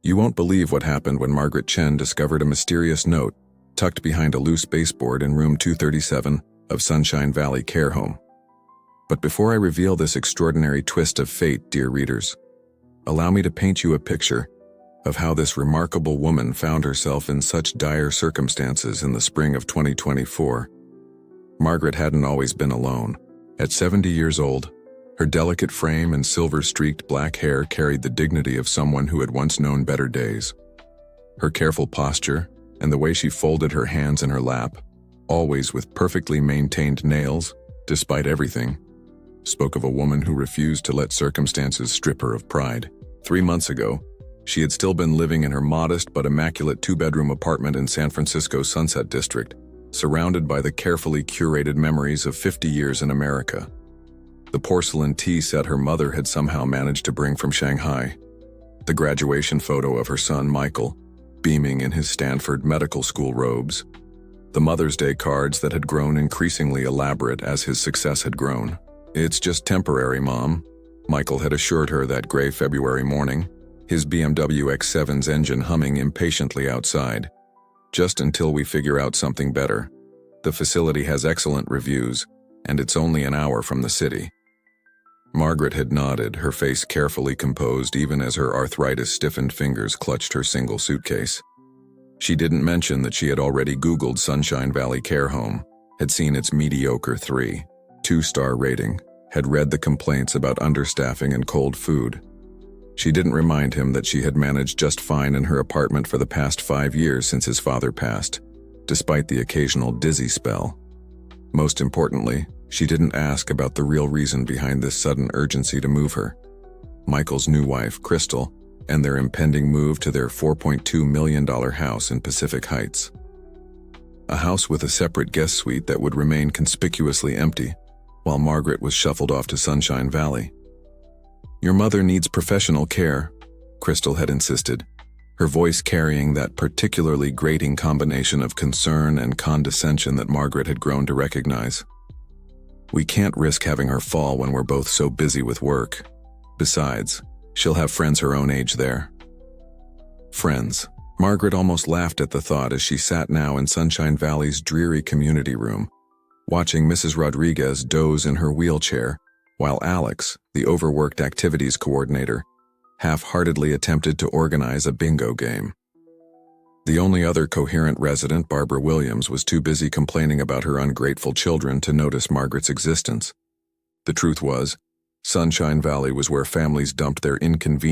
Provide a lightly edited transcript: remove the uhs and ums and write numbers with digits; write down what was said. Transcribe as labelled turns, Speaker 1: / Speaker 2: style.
Speaker 1: You won't believe what happened when Margaret Chen discovered a mysterious note tucked behind a loose baseboard in room 237 of Sunshine Valley Care Home. But before I reveal this extraordinary twist of fate, dear readers, allow me to paint you a picture of how this remarkable woman found herself in such dire circumstances in the spring of 2024. Margaret hadn't always been alone. At 70 years old, her delicate frame and silver-streaked black hair carried the dignity of someone who had once known better days. Her careful posture and the way she folded her hands in her lap, always with perfectly maintained nails, despite everything, spoke of a woman who refused to let circumstances strip her of pride. 3 months ago, she had still been living in her modest but immaculate 2-bedroom apartment in San Francisco's Sunset District, surrounded by the carefully curated memories of 50 years in America. The porcelain tea set her mother had somehow managed to bring from Shanghai, the graduation photo of her son Michael, beaming in his Stanford medical school robes, the Mother's Day cards that had grown increasingly elaborate as his success had grown. "It's just temporary, Mom," Michael had assured her that gray February morning, his BMW X7's engine humming impatiently outside. "Just until we figure out something better. The facility has excellent reviews, and it's only an hour from the city." Margaret had nodded, her face carefully composed even as her arthritis-stiffened fingers clutched her single suitcase. She didn't mention that she had already Googled Sunshine Valley Care Home, had seen its mediocre 3.2-star rating, had read the complaints about understaffing and cold food. She didn't remind him that she had managed just fine in her apartment for the past 5 years since his father passed, despite the occasional dizzy spell. Most importantly, she didn't ask about the real reason behind this sudden urgency to move her: Michael's new wife, Crystal, and their impending move to their $4.2 million house in Pacific Heights. A house with a separate guest suite that would remain conspicuously empty, while Margaret was shuffled off to Sunshine Valley. "Your mother needs professional care," Crystal had insisted, her voice carrying that particularly grating combination of concern and condescension that Margaret had grown to recognize. "We can't risk having her fall when we're both so busy with work. Besides, she'll have friends her own age there." Friends. Margaret almost laughed at the thought as she sat now in Sunshine Valley's dreary community room, watching Mrs. Rodriguez doze in her wheelchair, while Alex, the overworked activities coordinator, half-heartedly attempted to organize a bingo game. The only other coherent resident, Barbara Williams, was too busy complaining about her ungrateful children to notice Margaret's existence. The truth was, Sunshine Valley was where families dumped their inconvenient